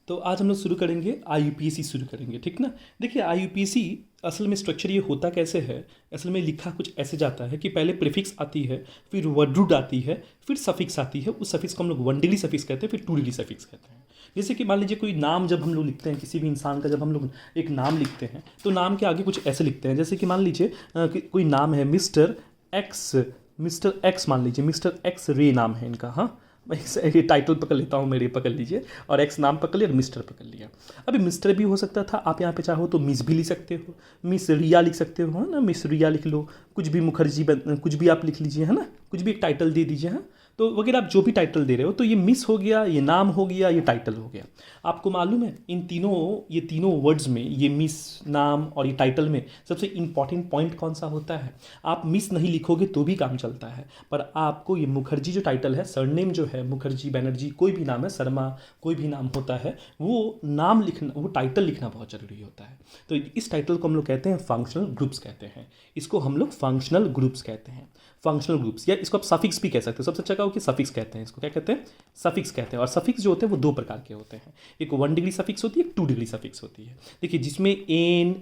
तो आज हम लोग शुरू करेंगे आईयूपीएसी शुरू करेंगे, ठीक ना। देखिए आईयूपीएसी असल में स्ट्रक्चर ये होता कैसे है, असल में लिखा कुछ ऐसे जाता है कि पहले प्रीफिक्स आती है, फिर वर्ड रूट आती है, फिर सफिक्स आती है। उस सफिक्स को हम लोग 1 डिग्री सफिक्स कहते हैं, फिर 2 डिग्री सफिक्स कहते हैं। जैसे कि मान लीजिए कोई नाम जब हम लोग लिखते हैं, किसी भी इंसान का जब हम लोग एक नाम लिखते हैं तो नाम के आगे कुछ ऐसे लिखते हैं। जैसे कि मान लीजिए कोई नाम है मिस्टर एक्स मान लीजिए, मिस्टर एक्स रे नाम है इनका। हाँ, मैं ये टाइटल पकड़ लेता हूँ, मेरे पकड़ लीजिए, और एक्स नाम पकड़ लिया और मिस्टर पकड़ लिया। अभी मिस्टर भी हो सकता था, आप यहाँ पे चाहो तो मिस भी लिख सकते हो, मिस रिया लिख सकते हो, है ना, मिस रिया लिख लो, कुछ भी मुखर्जी कुछ भी आप लिख लीजिए, है ना, कुछ भी एक टाइटल दे दीजिए। हाँ, तो वगैरह आप जो भी टाइटल दे रहे हो, तो ये मिस हो गया, ये नाम हो गया, ये टाइटल हो गया। आपको मालूम है ये तीनों वर्ड्स में, ये मिस, नाम और ये टाइटल में सबसे इंपॉर्टेंट पॉइंट कौन सा होता है? आप मिस नहीं लिखोगे तो भी काम चलता है, पर आपको ये मुखर्जी जो टाइटल है, सरनेम जो है, मुखर्जी, बनर्जी, कोई भी नाम है, शर्मा, कोई भी नाम होता है, वो नाम लिखना, वो टाइटल लिखना बहुत ज़रूरी होता है। तो इस टाइटल को हम लोग कहते हैं फंक्शनल ग्रुप्स कहते हैं। इसको हम लोग फंक्शनल ग्रुप्स कहते हैं, फंक्शनल ग्रुप्स, या इसको आप सफिक्स भी कह सकते हो। सबसे अच्छा क्या हो कि सफिक्स कहते हैं, इसको क्या कहते हैं? सफिक्स कहते हैं। और सफिक्स जो होते हैं वो 2 प्रकार के होते हैं, एक 1 डिग्री सफिक्स होती है, एक 2 डिग्री सफिक्स होती है। देखिए जिसमें एन,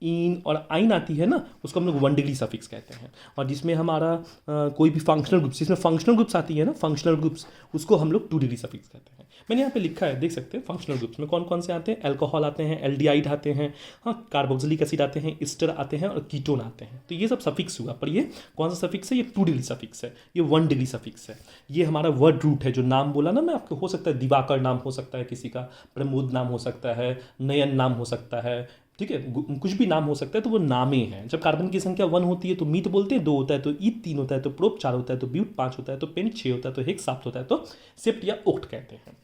इन और आइन आती है ना, उसको हम लोग 1 डिग्री सफिक्स कहते हैं। और जिसमें हमारा कोई भी फंक्शनल ग्रुप्स, जिसमें फंक्शनल ग्रुप्स आती है ना, फंक्शनल ग्रुप्स, उसको हम लोग 2 डिग्री सफिक्स कहते हैं। मैंने यहाँ पे लिखा है, देख सकते हैं फंक्शनल ग्रुप्स में कौन कौन से आते हैं। अल्कोहल आते हैं, एल्डिहाइड आते हैं, हाँ, कार्बोक्सिलिक एसिड आते हैं, ईस्टर आते हैं और कीटोन आते हैं। तो ये सब सफिक्स हुआ, पर ये कौन सा सफिक्स है? ये 2 डिग्री सफिक्स है, ये 1 डिग्री सफिक्स है। ये हमारा वर्ड रूट है, जो नाम बोला ना मैं आपको, हो सकता है दिवाकर नाम हो सकता है किसी का, प्रमोद नाम हो सकता है, नयन नाम हो सकता है, ठीक है, कुछ भी नाम हो सकता है, तो वो नामे हैं। जब कार्बन की संख्या 1 होती है तो मीट बोलते हैं, 2 होता है तो ईथ, 3 होता है तो प्रोप, 4 होता है तो ब्यूट, 5 होता है तो पेंट, 6 होता है तो हेक्स, 7 होता है तो सेप्ट या ओक्ट कहते हैं।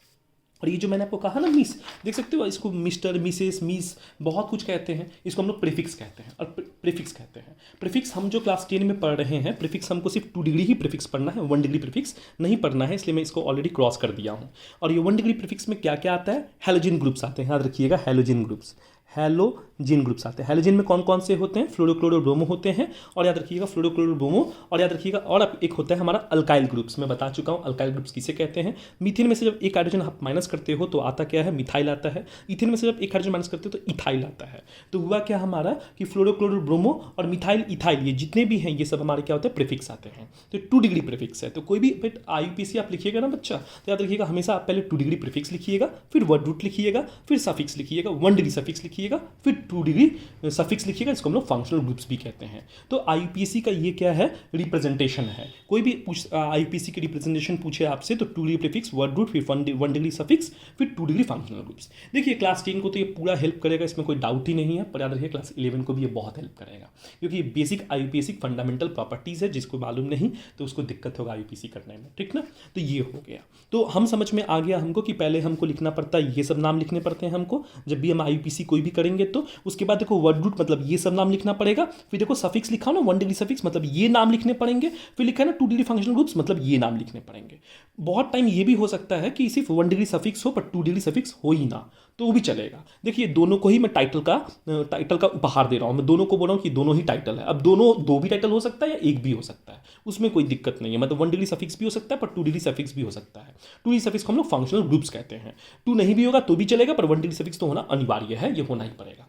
और ये जो मैंने आपको कहा ना मिस, देख सकते हो, इसको मिस्टर, मिसेस, मिस, बहुत कुछ कहते हैं। इसको हम लोग प्रीफिक्स कहते हैं और प्रीफिक्स कहते हैं। प्रीफिक्स हम जो क्लास 10 में पढ़ रहे हैं, प्रीफिक्स हमको सिर्फ 2 डिग्री ही प्रीफिक्स पढ़ना है, 1 डिग्री प्रीफिक्स नहीं पढ़ना है, इसलिए मैं इसको ऑलरेडी क्रॉस कर दिया हूँ। और ये 1 डिग्री प्रीफिक्स में क्या क्या आता है? हैलोजन ग्रुप्स आते हैं, याद रखिएगा, हैलोजन ग्रुप्स, हैलोजिन ग्रुप्स आते हैं। हैलोजिन में कौन कौन से होते हैं? फ्लोरोक्लोरो होते हैं, और याद रखिएगा फ्लोरोक्लोरो, और याद रखिएगा, और एक होता है हमारा अल्काइल ग्रुप्स। मैं बता चुका हूँ अल्काइल ग्रुप्स किसे कहते हैं। मीथेन में से जब एक हाइड्रोजन आप माइनस करते हो तो आता क्या है? मिथाइल आता है। इथेन में से जब एक हाइड्रोजन माइनस करते हो तो इथाइल आता है। तो हुआ क्या हमारा कि फ्लोरोक्लोरो और मिथाइल, इथाइल, ये जितने भी हैं ये सब हमारे क्या होते हैं? प्रीफिक्स आते हैं। तो 2 डिग्री प्रीफिक्स है। तो कोई भी आईयूपीएसी आप लिखिएगा ना बच्चा, तो याद रखिएगा हमेशा आप पहले 2 डिग्री प्रीफिक्स लिखिएगा, फिर वर्ड रूट लिखिएगा, फिर सफिक्स लिखिएगा, 1 डिग्री सफिक्स लिखिएगा, फिर 2 डिग्री सफिक्स लिखिएगा। इसको हम लोग फंक्शनल ग्रुप्स भी कहते हैं। तो आईयूपीएसी का ये क्या है? रिप्रेजेंटेशन है। कोई भी आईयूपीएसी की रिप्रेजेंटेशन पूछे आपसे तो 2 डिग्री प्रीफिक्स, वर्ड रूट, फिर 1 डिग्री सफिक्स, फिर 2 डिग्री फंक्शनल ग्रुप्स। देखिए क्लास 10 को तो ये पूरा हेल्प करेगा, इसमें कोई डाउट ही नहीं है, पर याद रखिए क्लास 11 को भी ये बहुत हेल्प करेगा, क्योंकि ये बेसिक आईयूपीएसी फंडामेंटल प्रॉपर्टीज है। जिसको मालूम नहीं तो उसको दिक्कत होगा आईयूपीएसी करने में, ठीक ना। तो ये हो गया, तो हम समझ में आ गया हमको कि पहले हमको लिखना पड़ता है, ये सब नाम लिखने पड़ते हैं हमको जब भी हम आईयूपीएसी कोई भी करेंगे। तो उसके बाद देखो वर्ड रूट मतलब ये सब नाम लिखना पड़ेगा, फिर देखो सफिक्स लिखा ना 1 डिग्री सफिक्स मतलब ये नाम लिखने पड़ेंगे, फिर लिखा है ना 2 डिग्री फंक्शनल ग्रुप्स मतलब ये नाम लिखने पड़ेंगे। बहुत टाइम ये भी हो सकता है कि सिर्फ 1 डिग्री सफिक्स हो पर 2 डिग्री सफिक्स हो ही ना, तो वो भी चलेगा। देखिए दोनों को ही मैं टाइटल का उपहार दे रहा हूँ, मैं दोनों को बोल रहा हूँ कि दोनों ही टाइटल है। अब दो भी टाइटल हो सकता है या एक भी हो सकता है, उसमें कोई दिक्कत नहीं है। मतलब 1 डिग्री सफिक्स भी हो सकता है पर 2 डिग्री सफिक्स भी हो सकता है। 2 डिग्री सफिक्स को हम लोग फंक्शनल ग्रुप्स कहते हैं। 2 नहीं भी होगा तो भी चलेगा, पर 1 डिग्री सफिक्स तो होना अनिवार्य है, ये होना ही पड़ेगा।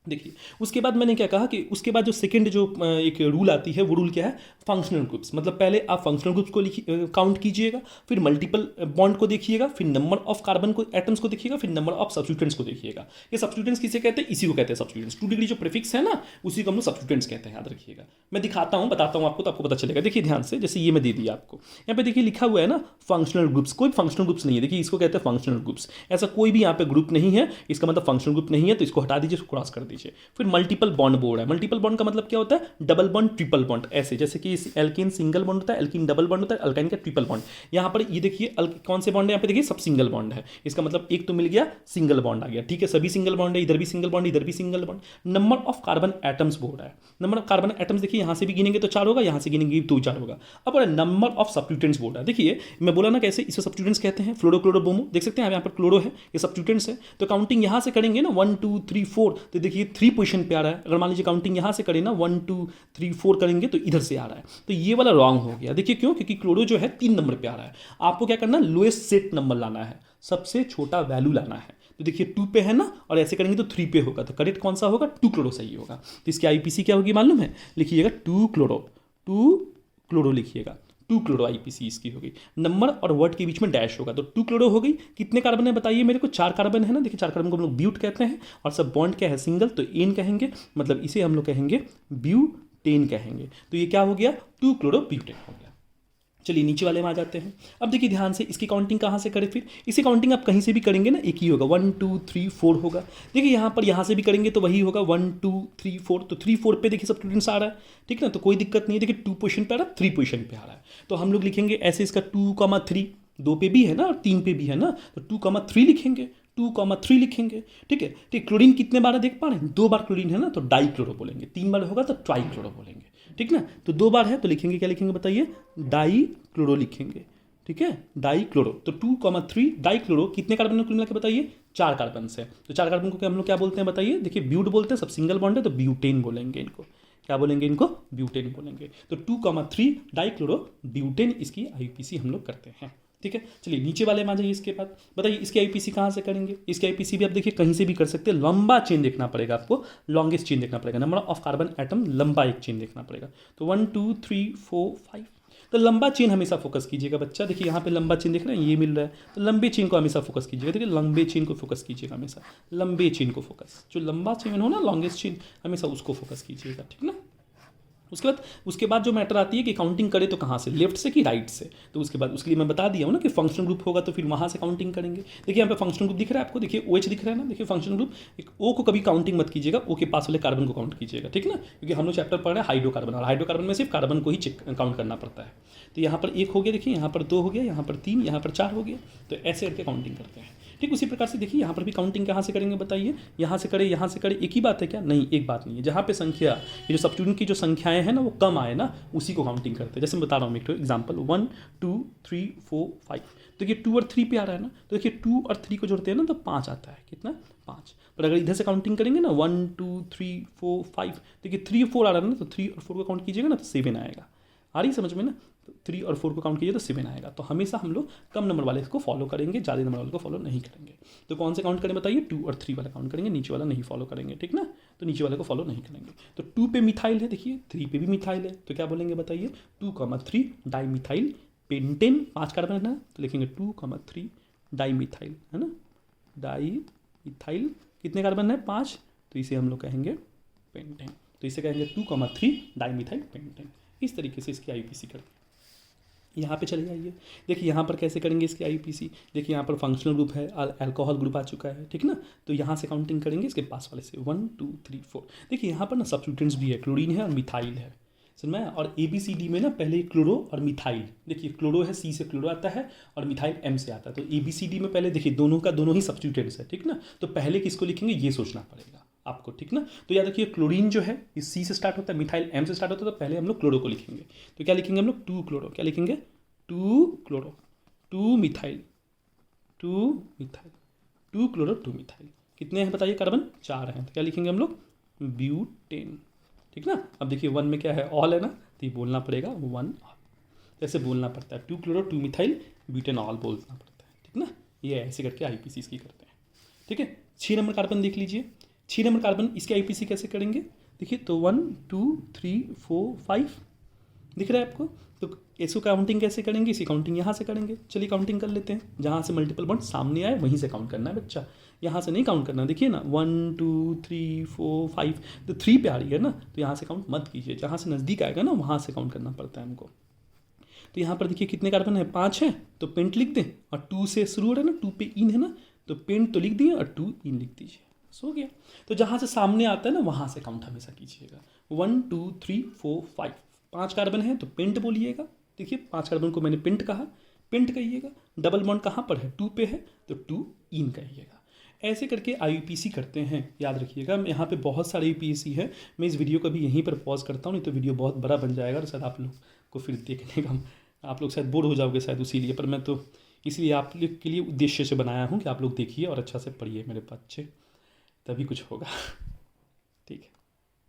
देखिए उसके बाद मैंने क्या कहा कि उसके बाद जो सेकंड जो एक रूल आती है, वो रूल क्या है? Functional groups. मतलब पहले आप फंक्शनल ग्रुप्स को काउंट कीजिएगा, फिर मल्टीपल बॉन्ड को देखिएगा, फिर नंबर ऑफ कार्बन को एटम्स को देखिएगा, फिर नंबर ऑफ सब्स्टिट्यूएंट्स को देखिएगा। ये सब्स्टिट्यूएंट्स किसे कहते हैं? इसी को कहते हैं सब्स्टिट्यूएंट्स। 2 डिग्री जो प्रीफिक्स है ना, उसी को हम लोग सब्स्टिट्यूएंट्स कहते हैं, याद रखिएगा। मैं दिखाता हूँ, बताता हूँ आपको, तो आपको पता चलेगा। देखिए ध्यान से, जैसे ये मैं दे दिया आपको, यहाँ पे देखिए लिखा हुआ है ना फंक्शनल ग्रुप्स। कोई फंक्शनल ग्रुप्स नहीं है, देखिए इसको कहते हैं फंक्शनल ग्रुप्स। ऐसा कोई भी यहाँ पे ग्रुप नहीं है, इसका मतलब फंक्शनल ग्रुप नहीं है, तो इसको हटा दीजिए, इसको क्रॉस कर दीजिए। फिर मल्टीपल बॉन्ड बोर्ड है। मल्टीपल बॉन्ड का मतलब क्या होता है? डबल बॉन्ड, ट्रिपल बॉन्ड, ऐसे जैसे कि एल्कीन सिंगल बॉन्ड होता है, एल्कीन डबल बॉन्ड होता है, अल्काइन का ट्रिपल बॉन्ड। यहाँ पर ये देखिए कौन से बॉन्ड है? यहाँ पे देखिए सब सिंगल बॉन्ड है, इसका मतलब एक तो मिल गया, सिंगल बॉन्ड आ गया, ठीक है। सभी सिंगल बॉन्ड है, इधर भी सिंगल बॉन्ड, इधर भी single bond. Number of carbon atoms board है। नंबर ऑफ कार्बन एटम्स देखिए, यहाँ से भी गिनेंगे तो 4 होगा, यहाँ से गिनेंगे तो 4 होगा। अब नंबर ऑफ सब्स्टिट्यूएंट्स बोर्ड है। देखिए मैं बोला ना कैसे इसको सब्स्टिट्यूएंट्स कहते हैं, फ्लोरोक्लोरो, देख सकते हैं यहाँ पर क्लोरो है, ये सब्स्टिट्यूएंट्स है। तो काउंटिंग यहाँ से करेंगे ना 1 2 3 4, तो देखिए 3 पोजीशन पे आ रहा है। अगर मान लीजिए काउंटिंग यहाँ से करें ना 1 2 3 4 करेंगे तो इधर से आ रहा है, तो ये वाला रॉन्ग हो गया। देखिए क्यों? क्योंकि क्लोरो जो है 3 नंबर पे आ रहा है। आपको क्या करना है? लोएस्ट सेट नंबर लाना है। सबसे छोटा वैल्यू लाना है। तो देखिए 2 पे है ना, और ऐसे करेंगे तो 3 पे होगा, तो करेक्ट कौन सा होगा, 2 क्लोरो सही होगा। तो इसकी आईपीसी क्या होगी मालूम है, लिखिएगा 2 क्लोरो लिखिएगा, 2 क्लोरो आईपीसी इसकी होगी। नंबर और वर्ड के बीच में डैश होगा, तो 2 क्लोरो हो गई। कितने कार्बन है बताइए मेरे को, 4 कार्बन है ना। देखिए 4 कार्बन को हम लोग ब्यूट कहते हैं, और सब बॉन्ड क्या है, सिंगल, तो एन कहेंगे, मतलब इसे हम लोग कहेंगे ब्यूटेन कहेंगे। तो ये क्या हो गया, 2 क्लोरो ब्यूटेन हो गया। चलिए नीचे वाले में आ जाते हैं। अब देखिए ध्यान से, इसकी काउंटिंग कहाँ से करें, फिर इसी काउंटिंग आप कहीं से भी करेंगे ना, एक ही होगा, 1 2 3 4 होगा। देखिए यहाँ से भी करेंगे तो वही होगा, 1 2 3 4। तो 3 4 पे देखिए सब स्टूडेंट्स आ रहा है, ठीक ना, तो कोई दिक्कत नहीं है। देखिए 2 पोजीशन पे आ रहा है, 3 पोजीशन पे आ रहा है, तो हम लोग लिखेंगे ऐसे, इसका 2,3, 2 पे भी है ना और 3 पे भी है ना, तो 2,3 लिखेंगे, 2,3 लिखेंगे, ठीक है। ठीक, क्लोरीन कितने बार है देख पा रहे हैं, 2 बार क्लोरीन है ना, तो डाई क्लोरो बोलेंगे। 3 बार होगा तो ट्राई क्लोरो बोलेंगे, ठीक ना। तो 2 बार है तो लिखेंगे, क्या लिखेंगे बताइए, डाई क्लोरो लिखेंगे, ठीक है, डाई क्लोरो। तो 2,3 डाई क्लोरो, कितने कार्बन को मिला के बताइए, 4 कार्बन से। तो 4 कार्बन को हम लोग क्या बोलते हैं बताइए, देखिए ब्यूट बोलते हैं, सब सिंगल बॉन्ड है, तो ब्यूटेन बोलेंगे इनको, क्या बोलेंगे इनको, ब्यूटेन बोलेंगे। तो 2,3 डाई क्लोरो ब्यूटेन इसकी आईपीसी हम लोग करते हैं, ठीक है। चलिए नीचे वाले में आ जाइए। इसके बाद बताइए इसकी आईपीसी कहाँ से करेंगे। इसकी आईपीसी भी आप देखिए कहीं से भी कर सकते हैं, लंबा चेन देखना पड़ेगा आपको, लॉन्गेस्ट चेन देखना पड़ेगा, नंबर ऑफ कार्बन एटम लंबा एक चेन देखना पड़ेगा। तो 1 2 3 4 5, तो लंबा चेन हमेशा फोकस कीजिएगा बच्चा। देखिए यहाँ पे लंबा चेन देख रहे हैं, ये मिल रहा है, तो लंबे चेन को हमेशा फोकस कीजिएगा। देखिए लंबे चेन को फोकस कीजिएगा हमेशा, लंबे चेन को फोकस, जो लंबा चेन हो ना, लॉन्गेस्ट चेन, हमेशा उसको फोकस कीजिएगा, ठीक ना। उसके बाद जो मैटर आती है कि काउंटिंग करे तो कहाँ से, लेफ्ट से कि राइट से। तो उसके बाद उसके लिए मैं बता दिया हूँ ना कि फंक्शनल ग्रुप होगा तो फिर वहाँ से काउंटिंग करेंगे। देखिए यहाँ पे फंक्शनल ग्रुप दिख रहा है आपको, देखिए OH दिख रहा है ना, देखिए फंक्शनल ग्रुप, एक O को कभी काउंटिंग मत कीजिएगा, O के पास वाले कार्बन को काउंट कीजिएगा, ठीक ना, क्योंकि हम लोग चैप्टर पढ़ रहे हैं हाइड्रोकार्बन, और हाइड्रोकार्बन में सिर्फ कार्बन को ही काउंट करना पड़ता है। तो यहाँ पर 1 हो गया, देखिए यहाँ पर 2 हो गया, यहाँ पर 3, यहाँ पर 4 हो गया, तो ऐसे करके काउंटिंग करते हैं। ठीक उसी प्रकार से देखिए यहाँ पर भी काउंटिंग कहाँ से करेंगे बताइए, यहाँ से करें, यहाँ से करें, एक ही बात है क्या, नहीं एक बात नहीं है। जहाँ पे संख्या, ये जो सब्स्टिट्यूएंट की जो संख्याएं हैं ना वो कम आए ना, उसी को काउंटिंग करते हैं। जैसे मैं बता रहा हूँ एक एग्जाम्पल, 1 2 3 4 5, तो देखिए 2 और 3 पे आ रहा है ना, तो देखिए 2 और 3 को जोड़ते हैं ना तो 5 आता है, कितना, 5। पर अगर इधर से काउंटिंग करेंगे ना 1 2 3 4 5, देखिए 3 और 4 आ रहा है ना, तो 3 और 4 को काउंट कीजिएगा ना तो 7 आएगा। आ रही समझ में ना, तो 3 और 4 को काउंट कीजिए तो 7 आएगा। तो हमेशा हम लोग कम नंबर वाले को फॉलो करेंगे, ज़्यादा नंबर वाले को फॉलो नहीं करेंगे। तो कौन से काउंट करें बताइए, 2 और 3 वाला काउंट करेंगे, नीचे वाला नहीं फॉलो करेंगे, ठीक ना। तो नीचे वाले को फॉलो नहीं करेंगे। तो 2 पे मिथाइल है, देखिए 3 पे भी मिथाइल है, तो क्या बोलेंगे बताइए, 2,3 डाई मिथाइल पेंटेन, 5 कार्बन है ना, तो लिखेंगे 2,3 डाई मिथाइल, है ना, डाई मिथाइल, कितने कार्बन है, 5, तो इसे हम लोग कहेंगे पेंटेन। तो इसे कहेंगे 2,3 डाई मिथाइल पेंटेन। इस तरीके से इसकी आईपीसी करते हैं। यहाँ पे चले जाइए, देखिए यहाँ पर कैसे करेंगे इसकी आईपीसी। देखिए यहाँ पर फंक्शनल ग्रुप है, अल्कोहल ग्रुप आ चुका है, ठीक ना। तो यहाँ से काउंटिंग करेंगे इसके पास वाले से, 1 2 3 4। देखिए यहाँ पर ना सब्स्टिट्यूएंट्स भी है, क्लोरीन है और मिथाइल है, समझ में। और ABCD में ना पहले क्लोरो और मिथाइल, देखिए क्लोरो है, C से क्लोरो आता है और मिथाइल M से आता है। तो ABCD में पहले देखिए दोनों का दोनों ही सब्स्टिट्यूएंट्स है, ठीक ना। तो पहले किसको लिखेंगे ये सोचना पड़ेगा आपको, ठीक ना। तो याद रखिए क्लोरीन जो है ये C से स्टार्ट होता है, मिथाइल M से स्टार्ट होता है, तो पहले हम लोग क्लोरो को लिखेंगे। तो क्या लिखेंगे हम लोग, 2 क्लोरो, क्या लिखेंगे, 2 chloro, 2 methyl, 2 methyl, 2 chloro 2 methyl. कितने हैं बताइए कार्बन, 4 हैं, तो क्या लिखेंगे हम लोग, ब्यूटेन, ठीक ना। अब देखिए 1 में क्या है, ऑल है ना, तो ये बोलना पड़ेगा 1 ऑल, जैसे बोलना पड़ता है 2 क्लोरो 2 मिथाइल ब्यूटेन ऑल बोलना पड़ता है, ठीक ना। ये ऐसे करके आईपीसी इसकी करते हैं, ठीक है। 6 नंबर कार्बन देख लीजिए, 6 नंबर कार्बन इसकी आईपीसी कैसे करेंगे, देखिए तो 1 2 3 4 5 दिख रहा है आपको। तो इसको काउंटिंग कैसे करेंगे, इसी काउंटिंग यहाँ से करेंगे। चलिए काउंटिंग कर लेते हैं, जहाँ से मल्टीपल बॉन्ड सामने आए वहीं से काउंट करना है बच्चा, यहाँ से नहीं काउंट करना। देखिए ना 1 2 3 4 5, तो 3 पे आ रही है ना, तो यहाँ से काउंट मत कीजिए, जहाँ से नज़दीक आएगा ना वहाँ से काउंट करना पड़ता है हमको। तो यहाँ पर देखिए कितने कार्बन है, 5 है, तो पेंट लिख दें, और 2 से शुरू हो रहा है ना, 2 पे इन है ना, तो पेंट तो लिख दिए और 2 इन लिख दीजिए, सो गया। तो जहाँ से सामने आता है ना वहाँ से काउंट हमेशा कीजिएगा। 1 2 3 4 5, 5 कार्बन है तो पेंट बोलिएगा। देखिए 5 कार्बन को मैंने पेंट कहा, पेंट कहिएगा। डबल बॉन्ड कहाँ पर है, 2 पे है, तो 2 इन कहिएगा। ऐसे करके आईपीसी करते हैं, याद रखिएगा। यहाँ पे बहुत सारे आईपीसी है, मैं इस वीडियो को भी यहीं पर पॉज करता हूँ, नहीं तो वीडियो बहुत बड़ा बन जाएगा और शायद आप लोग को फिर देखने का आप लोग शायद बोर हो जाओगे शायद, इसीलिए। पर मैं तो इसलिए आप लोग के लिए उद्देश्य से बनाया हूँ कि आप लोग देखिए और अच्छा से पढ़िए मेरे बच्चे, तभी कुछ होगा।